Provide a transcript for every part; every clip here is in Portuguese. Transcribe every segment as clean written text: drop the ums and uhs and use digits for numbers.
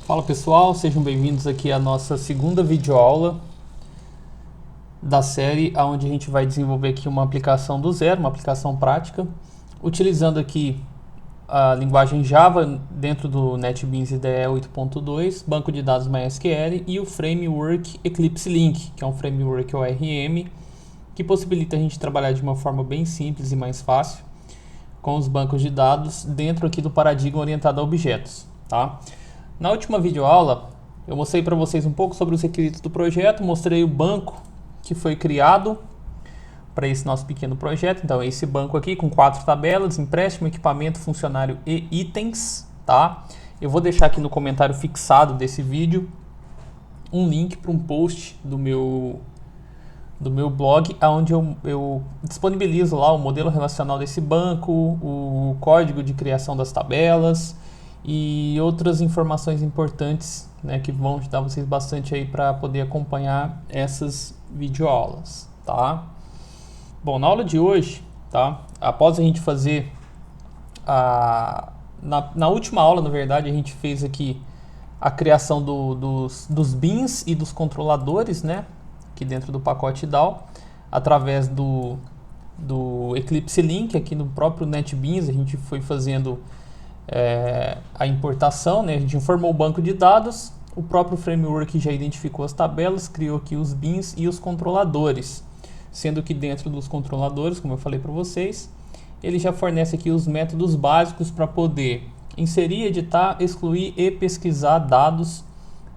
Fala pessoal, sejam bem-vindos aqui à nossa segunda videoaula da série, onde a gente vai desenvolver aqui uma aplicação do zero, uma aplicação prática, utilizando aqui a linguagem Java dentro do NetBeans IDE 8.2, banco de dados MySQL e o framework Eclipse Link, que é um framework ORM que possibilita a gente trabalhar de uma forma bem simples e mais fácil com os bancos de dados dentro aqui do paradigma orientado a objetos, tá? Na última videoaula, eu mostrei para vocês um pouco sobre os requisitos do projeto, mostrei o banco que foi criado para esse nosso pequeno projeto. Então, esse banco aqui com 4 tabelas, empréstimo, equipamento, funcionário e itens, tá? Eu vou deixar aqui no comentário fixado desse vídeo um link para um post do meu blog, onde eu disponibilizo lá o modelo relacional desse banco, o código de criação das tabelas e outras informações importantes, né, que vão ajudar vocês bastante aí para poder acompanhar essas videoaulas, tá? Bom, na aula de hoje, tá? Após a gente fazer na última aula, na verdade, a gente fez aqui a criação dos bins e dos controladores, né, aqui dentro do pacote DAO, através do Eclipse Link. Aqui no próprio NetBeans a gente foi fazendo a importação, né? A gente informou o banco de dados, o próprio framework já identificou as tabelas, criou aqui os bins e os controladores, sendo que dentro dos controladores, como eu falei para vocês, ele já fornece aqui os métodos básicos para poder inserir, editar, excluir e pesquisar dados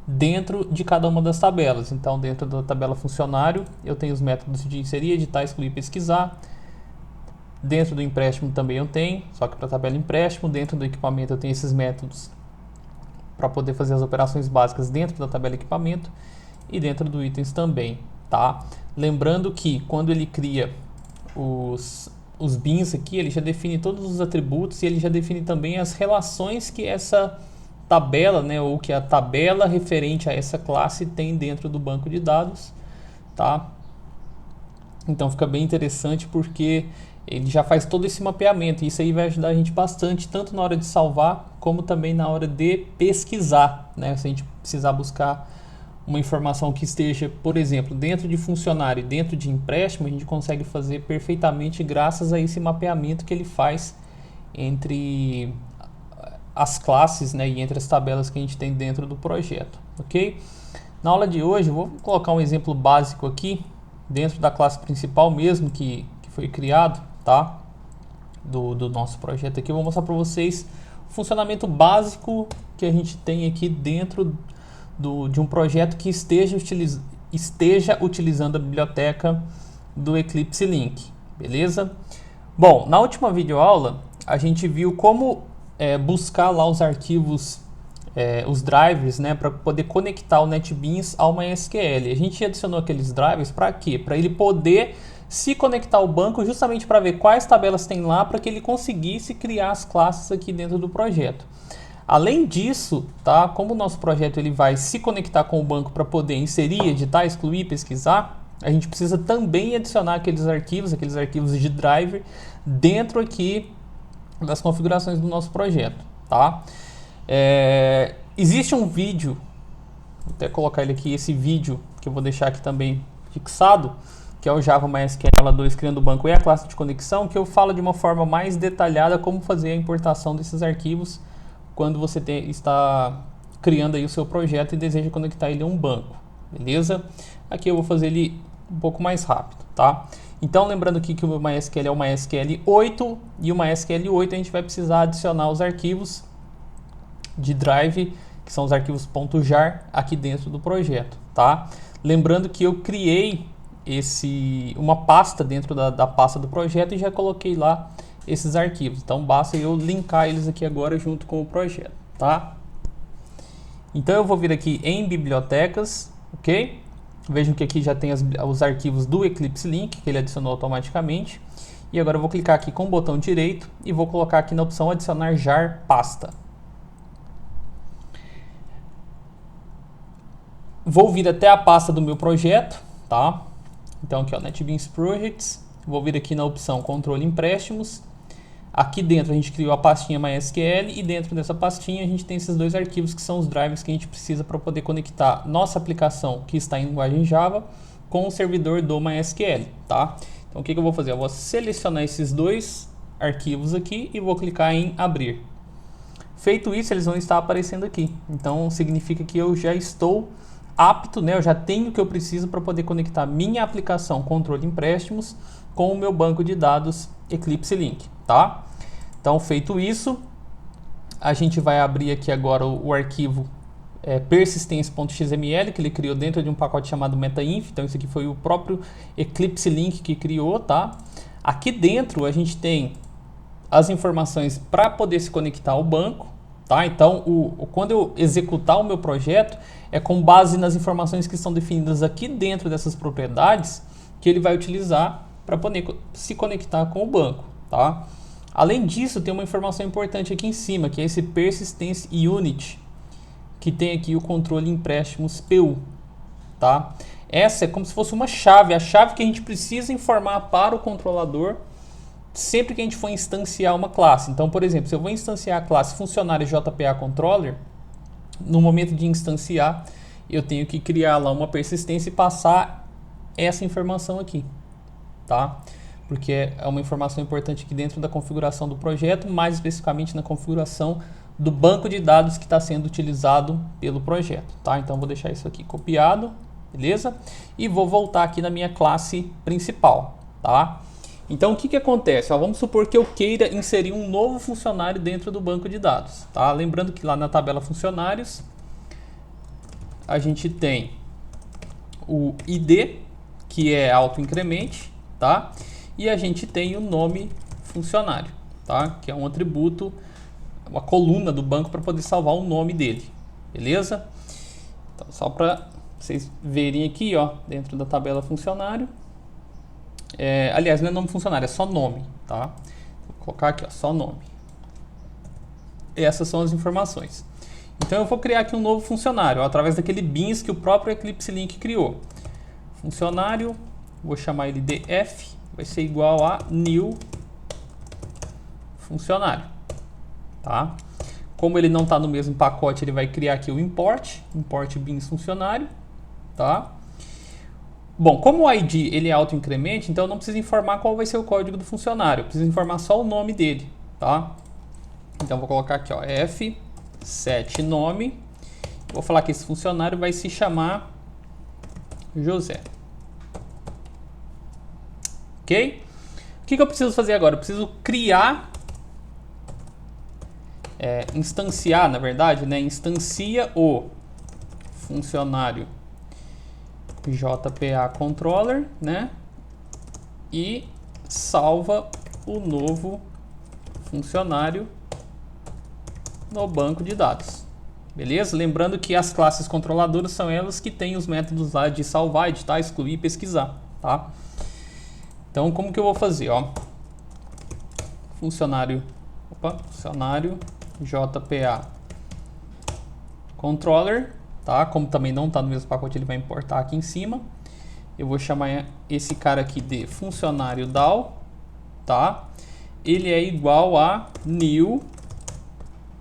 dentro de cada uma das tabelas. Então, dentro da tabela funcionário, eu tenho os métodos de inserir, editar, excluir e pesquisar. Dentro do empréstimo também eu tenho, só que para a tabela empréstimo. Dentro do equipamento eu tenho esses métodos para poder fazer as operações básicas dentro da tabela equipamento, e dentro do itens também, tá? Lembrando que quando ele cria os bins aqui, ele já define todos os atributos e ele já define também as relações que essa tabela, né, ou que a tabela referente a essa classe tem dentro do banco de dados, tá? Então fica bem interessante porque ele já faz todo esse mapeamento, e isso aí vai ajudar a gente bastante, tanto na hora de salvar, como também na hora de pesquisar, né? Se a gente precisar buscar uma informação que esteja, por exemplo, dentro de funcionário e dentro de empréstimo, a gente consegue fazer perfeitamente graças a esse mapeamento que ele faz entre as classes, né, e entre as tabelas que a gente tem dentro do projeto, ok? Na aula de hoje eu vou colocar um exemplo básico aqui, dentro da classe principal mesmo, que foi criado, tá? Do nosso projeto aqui. Eu vou mostrar para vocês o funcionamento básico que a gente tem aqui dentro de um projeto que esteja utilizando a biblioteca do Eclipse Link, beleza? Bom, na última videoaula a gente viu como buscar lá os arquivos, os drivers, né, para poder conectar o NetBeans ao MySQL. A gente adicionou aqueles drivers para quê? Para ele poder se conectar ao banco, justamente para ver quais tabelas tem lá, para que ele conseguisse criar as classes aqui dentro do projeto. Além disso, tá, como o nosso projeto ele vai se conectar com o banco para poder inserir, editar, excluir, pesquisar, a gente precisa também adicionar aqueles arquivos de driver dentro aqui das configurações do nosso projeto, tá? Existe um vídeo, vou até colocar ele aqui, esse vídeo que eu vou deixar aqui também fixado, que é o Java MySQL 2 criando o banco e a classe de conexão, que eu falo de uma forma mais detalhada como fazer a importação desses arquivos quando você está criando aí o seu projeto e deseja conectar ele a um banco, beleza? Aqui eu vou fazer ele um pouco mais rápido, tá? Então, lembrando aqui que o meu MySQL é o MySQL 8, e o MySQL 8 a gente vai precisar adicionar os arquivos de drive, que são os arquivos .jar aqui dentro do projeto, tá? Lembrando que eu criei uma pasta dentro da pasta do projeto e já coloquei lá esses arquivos. Então, basta eu linkar eles aqui agora junto com o projeto, tá? Então, eu vou vir aqui em bibliotecas, ok? Vejam que aqui já tem os arquivos do Eclipse Link, que ele adicionou automaticamente. E agora eu vou clicar aqui com o botão direito e vou colocar aqui na opção adicionar jar pasta. Vou vir até a pasta do meu projeto, tá? Então aqui, ó, NetBeans Projects. Vou vir aqui na opção controle empréstimos. Aqui dentro a gente criou a pastinha MySQL e dentro dessa pastinha a gente tem esses dois arquivos que são os drivers que a gente precisa para poder conectar nossa aplicação que está em linguagem Java com o servidor do MySQL, tá? Então o que eu vou fazer? Eu vou selecionar esses dois arquivos aqui e vou clicar em abrir. Feito isso, eles vão estar aparecendo aqui. Então significa que eu já estou apto, né? Eu já tenho o que eu preciso para poder conectar minha aplicação controle empréstimos com o meu banco de dados Eclipse Link, tá? Então, feito isso, a gente vai abrir aqui agora o arquivo persistence.xml que ele criou dentro de um pacote chamado metainf. Então, isso aqui foi o próprio Eclipse Link que criou, tá? Aqui dentro a gente tem as informações para poder se conectar ao banco, tá? Então, quando eu executar o meu projeto, é com base nas informações que estão definidas aqui dentro dessas propriedades que ele vai utilizar para poder se conectar com o banco, tá? Além disso, tem uma informação importante aqui em cima, que é esse Persistence Unit, que tem aqui o controle empréstimos PU, tá? Essa é como se fosse uma chave, a chave que a gente precisa informar para o controlador sempre que a gente for instanciar uma classe. Então, por exemplo, se eu vou instanciar a classe funcionário JPA Controller, no momento de instanciar, eu tenho que criar lá uma persistência e passar essa informação aqui, tá? Porque é uma informação importante aqui dentro da configuração do projeto, mais especificamente na configuração do banco de dados que está sendo utilizado pelo projeto, tá? Então, vou deixar isso aqui copiado, beleza? E vou voltar aqui na minha classe principal, tá? Então, o que acontece? Ó, vamos supor que eu queira inserir um novo funcionário dentro do banco de dados, tá? Lembrando que lá na tabela funcionários, a gente tem o ID, que é autoincremente, tá? E a gente tem o nome funcionário, tá? Que é um atributo, uma coluna do banco para poder salvar o nome dele, beleza? Então, só para vocês verem aqui, ó, dentro da tabela funcionário, aliás, não é nome funcionário, é só nome, tá? Vou colocar aqui, ó, só nome. Essas são as informações. Então eu vou criar aqui um novo funcionário, ó, através daquele beans que o próprio Eclipse Link criou. Funcionário, vou chamar ele de F, vai ser igual a new funcionário, tá? Como ele não está no mesmo pacote, ele vai criar aqui o import beans funcionário, tá? Bom, como o ID ele é autoincremente, então eu não preciso informar qual vai ser o código do funcionário, eu preciso informar só o nome dele, tá? Então vou colocar aqui, ó, F7 nome, vou falar que esse funcionário vai se chamar José. Ok? O que eu preciso fazer agora? Eu preciso criar, instanciar, na verdade, né? Instancia o funcionário JPA Controller, né? E salva o novo funcionário no banco de dados. Beleza? Lembrando que as classes controladoras são elas que têm os métodos lá de salvar, editar, excluir e pesquisar, tá? Então, como que eu vou fazer, ó? Funcionário JPA Controller, tá? Como também não está no mesmo pacote, ele vai importar aqui em cima. Eu vou chamar esse cara aqui de funcionário DAO, tá? Ele é igual a new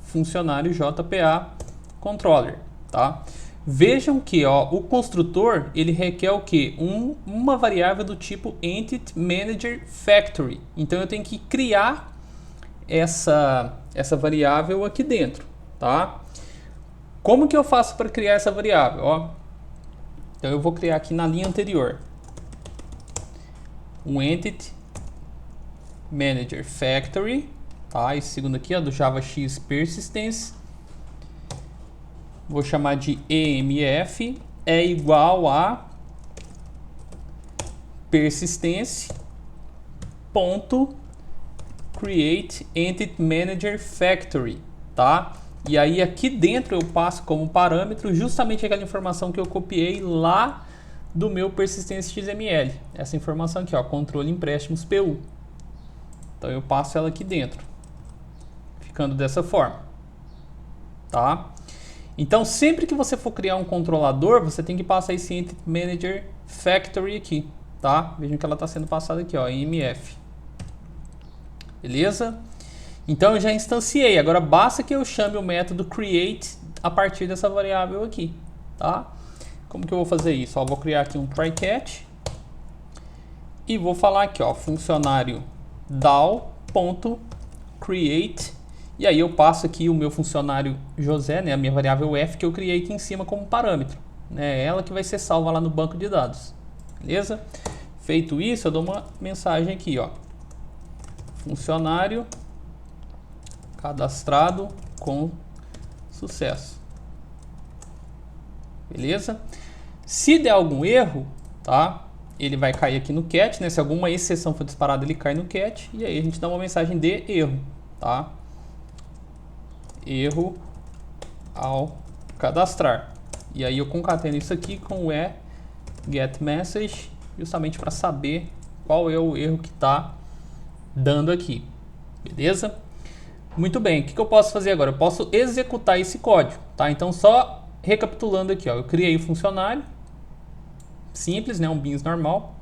funcionário JPA Controller, tá? Vejam que, ó, o construtor ele requer o que? Uma variável do tipo Entity Manager Factory. Então eu tenho que criar essa variável aqui dentro, tá? Como que eu faço para criar essa variável? Ó, então eu vou criar aqui na linha anterior um Entity Manager Factory, tá? Esse segundo aqui, ó, do JavaX Persistence. Vou chamar de EMF, é igual a persistence.create Entity Manager Factory, tá? E aí aqui dentro eu passo como parâmetro justamente aquela informação que eu copiei lá do meu persistence XML. Essa informação aqui, ó, controle empréstimos PU. Então eu passo ela aqui dentro, ficando dessa forma, tá? Então, sempre que você for criar um controlador, você tem que passar esse Entity Manager Factory aqui, tá? Vejam que ela está sendo passada aqui, ó, em MF. Beleza? Então eu já instanciei, agora basta que eu chame o método create a partir dessa variável aqui, tá? Como que eu vou fazer isso? Ó, vou criar aqui um try catch e vou falar aqui, ó, funcionário DAO.create, e aí eu passo aqui o meu funcionário José, né, a minha variável f que eu criei aqui em cima como parâmetro, né, ela que vai ser salva lá no banco de dados, beleza? Feito isso, eu dou uma mensagem aqui, ó, funcionário cadastrado com sucesso, beleza? Se der algum erro, tá? Ele vai cair aqui no catch, né? Se alguma exceção for disparada, ele cai no catch. E aí a gente dá uma mensagem de erro, tá? Erro ao cadastrar. E aí eu concateno isso aqui com o getMessage, justamente para saber qual é o erro que está dando aqui, beleza? Muito bem, o que eu posso fazer agora? Eu posso executar esse código, tá? Então só recapitulando aqui, ó, eu criei o funcionário, simples, né, um beans normal,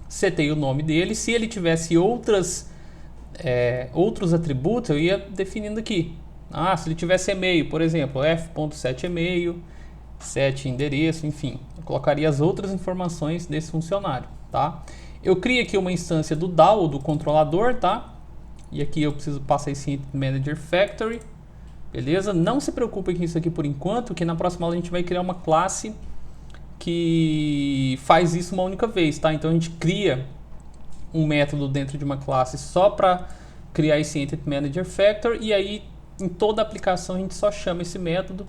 setei o nome dele, se ele tivesse outros atributos, eu ia definindo aqui. Se ele tivesse e-mail, por exemplo, f.set e-mail, set endereço, enfim, eu colocaria as outras informações desse funcionário, tá? Eu crio aqui uma instância do DAO, do controlador, tá? E aqui eu preciso passar esse Entity Manager Factory, beleza? Não se preocupe com isso aqui por enquanto, que na próxima aula a gente vai criar uma classe que faz isso uma única vez, tá? Então a gente cria um método dentro de uma classe só para criar esse Entity Manager Factory, e aí em toda a aplicação a gente só chama esse método,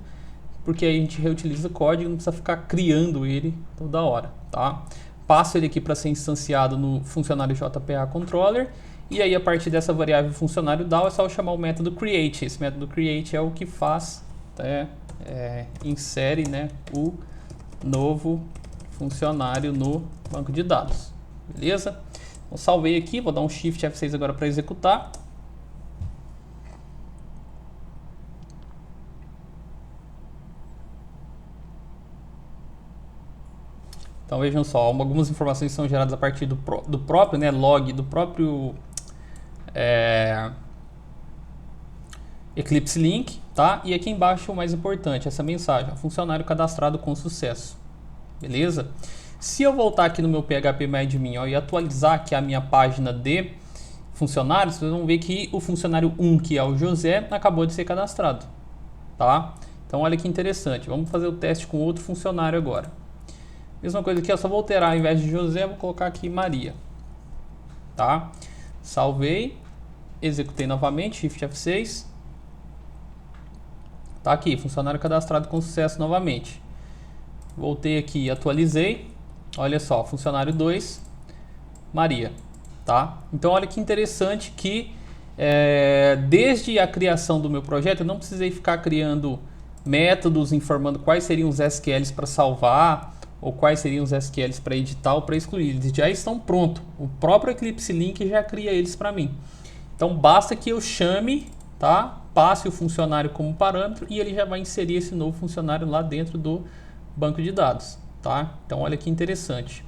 porque aí a gente reutiliza o código, não precisa ficar criando ele toda hora, tá? Passo ele aqui para ser instanciado no funcionário JPA Controller, e aí a partir dessa variável funcionário DAO é só eu chamar o método create. Esse método create é o que faz, insere, né, o novo funcionário no banco de dados, beleza? Então salvei aqui, vou dar um Shift F6 agora para executar. Então vejam só, algumas informações são geradas a partir do próprio, né, log, do próprio Eclipse Link, tá? E aqui embaixo o mais importante, essa mensagem, funcionário cadastrado com sucesso, beleza? Se eu voltar aqui no meu PHPMyAdmin, ó, e atualizar aqui a minha página de funcionários, vocês vão ver que o funcionário 1, que é o José, acabou de ser cadastrado, tá? Então olha que interessante, vamos fazer o teste com outro funcionário agora. Mesma coisa aqui, eu só vou alterar, ao invés de José, vou colocar aqui Maria, tá? Salvei, executei novamente, Shift F6, tá aqui, funcionário cadastrado com sucesso novamente. Voltei aqui, atualizei, olha só, funcionário 2, Maria, tá? Então olha que interessante que desde a criação do meu projeto eu não precisei ficar criando métodos informando quais seriam os SQLs para salvar, ou quais seriam os SQLs para editar ou para excluir. Eles já estão prontos. O próprio Eclipse Link já cria eles para mim. Então basta que eu chame, tá? Passe o funcionário como parâmetro e ele já vai inserir esse novo funcionário lá dentro do banco de dados, tá? Então olha que interessante.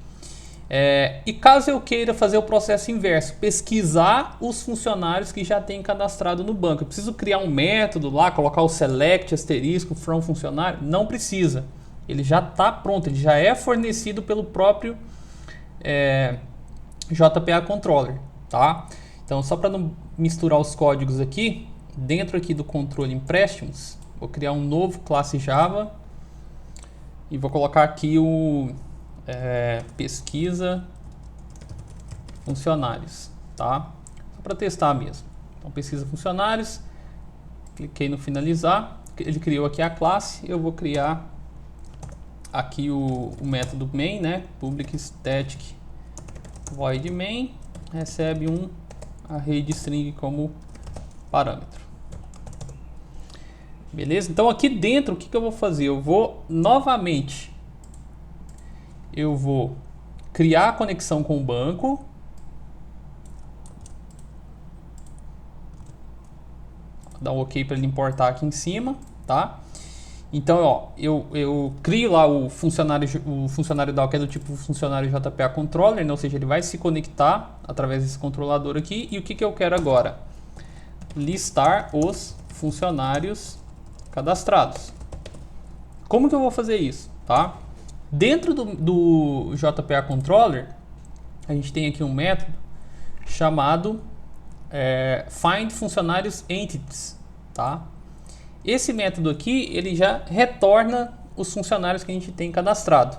E caso eu queira fazer o processo inverso, pesquisar os funcionários que já tem cadastrado no banco, eu preciso criar um método lá, colocar o select asterisco from funcionário? Não precisa. Ele já está pronto, ele já é fornecido pelo próprio JPA Controller, tá? Então, só para não misturar os códigos aqui, dentro aqui do controle empréstimos, vou criar um novo classe Java e vou colocar aqui o pesquisa funcionários, tá? Só para testar mesmo. Então, pesquisa funcionários, cliquei no finalizar, ele criou aqui a classe, eu vou criar aqui o método main, né? Public static void main recebe um array de string como parâmetro. Beleza? Então aqui dentro o que eu vou fazer? Eu vou novamente criar a conexão com o banco. Vou dar um OK para ele importar aqui em cima, tá? Então, ó, eu crio lá o funcionário DAO, que é do tipo funcionário JPA Controller, né? Ou seja, ele vai se conectar através desse controlador aqui. E o que eu quero agora? listar os funcionários cadastrados. Como que eu vou fazer isso, tá? Dentro do JPA Controller, a gente tem aqui um método chamado Find Funcionários Entities, tá? Esse método aqui, ele já retorna os funcionários que a gente tem cadastrado.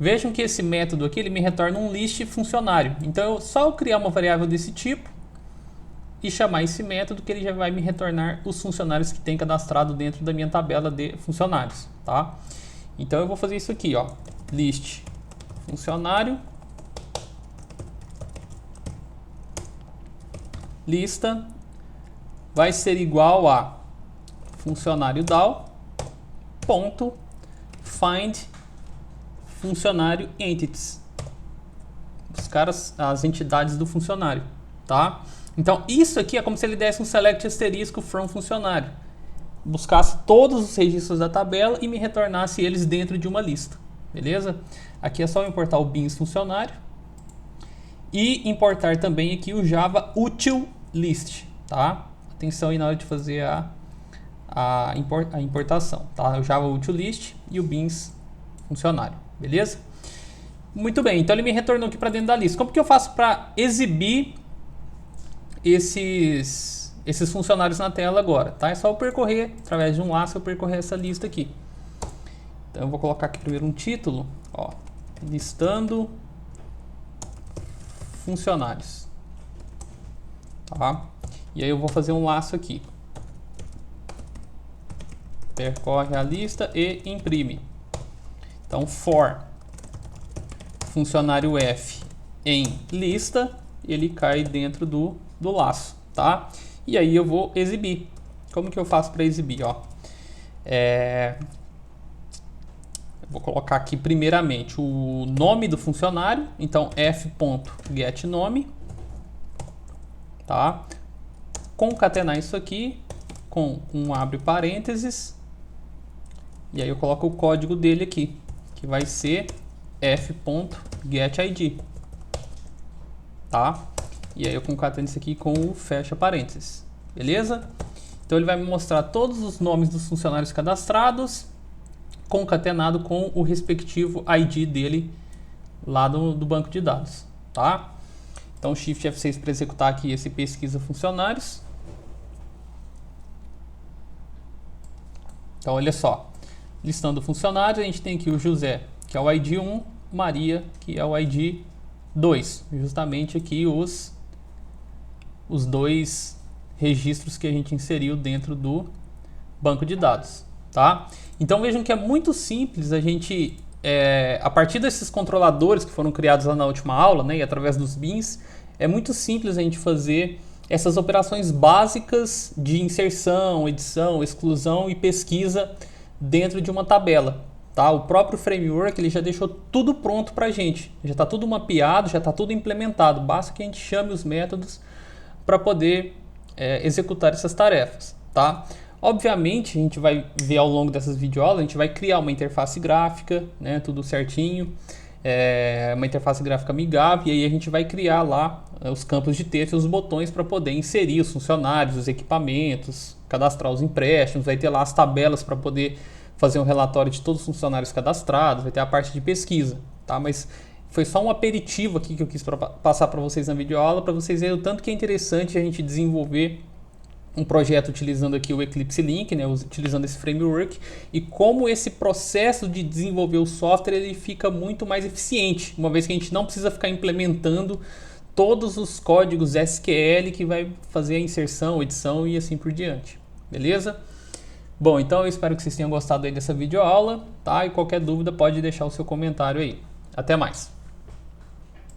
Vejam que esse método aqui, ele me retorna um list funcionário. Então, só eu criar uma variável desse tipo e chamar esse método que ele já vai me retornar os funcionários que tem cadastrado dentro da minha tabela de funcionários, tá? Então, eu vou fazer isso aqui, ó, list funcionário, lista, vai ser igual a funcionário DAO, ponto, find funcionário entities, buscar as entidades do funcionário, tá? Então, isso aqui é como se ele desse um select asterisco from funcionário, buscasse todos os registros da tabela e me retornasse eles dentro de uma lista, beleza? Aqui é só importar o beans funcionário e importar também aqui o Java util list, tá? Atenção aí na hora de fazer a importação, tá? O Java util list e o beans funcionário, beleza? Muito bem, então ele me retornou aqui para dentro da lista. Como que eu faço para exibir esses funcionários na tela agora, tá? É só eu percorrer, através de um laço, eu percorrer essa lista aqui. Então eu vou colocar aqui primeiro um título, ó, listando funcionários, tá? E aí eu vou fazer um laço aqui. Percorre a lista e imprime. Então, for funcionário F em lista, ele cai dentro do laço, tá? E aí eu vou exibir. Como que eu faço para exibir, ó? Vou colocar aqui primeiramente o nome do funcionário, então f.getNome, tá? Concatenar isso aqui com um abre parênteses, e aí eu coloco o código dele aqui, que vai ser f.getID, tá? E aí eu concateno isso aqui com o fecha parênteses, beleza? Então ele vai me mostrar todos os nomes dos funcionários cadastrados, concatenado com o respectivo ID dele lá do banco de dados, tá? Então Shift F6 para executar aqui esse pesquisa funcionários. Então olha só, listando funcionários, a gente tem aqui o José, que é o ID 1, Maria, que é o ID 2, justamente aqui os dois registros que a gente inseriu dentro do banco de dados, tá? Então vejam que é muito simples a gente, a partir desses controladores que foram criados lá na última aula, né, e através dos beans, é muito simples a gente fazer essas operações básicas de inserção, edição, exclusão e pesquisa dentro de uma tabela, tá? O próprio framework ele já deixou tudo pronto para a gente, já está tudo mapeado, já está tudo implementado, basta que a gente chame os métodos para poder executar essas tarefas, tá? Obviamente, a gente vai ver ao longo dessas videoaulas, a gente vai criar uma interface gráfica, né, tudo certinho, uma interface gráfica amigável, e aí a gente vai criar lá os campos de texto e os botões para poder inserir os funcionários, os equipamentos, cadastrar os empréstimos, vai ter lá as tabelas para poder fazer um relatório de todos os funcionários cadastrados, vai ter a parte de pesquisa, tá? Mas foi só um aperitivo aqui que eu quis passar para vocês na videoaula, para vocês verem o tanto que é interessante a gente desenvolver um projeto utilizando aqui o Eclipse Link, né, utilizando esse framework, e como esse processo de desenvolver o software ele fica muito mais eficiente, uma vez que a gente não precisa ficar implementando todos os códigos SQL que vai fazer a inserção, edição e assim por diante, beleza? Bom, então eu espero que vocês tenham gostado aí dessa videoaula, tá? E qualquer dúvida pode deixar o seu comentário aí. Até mais!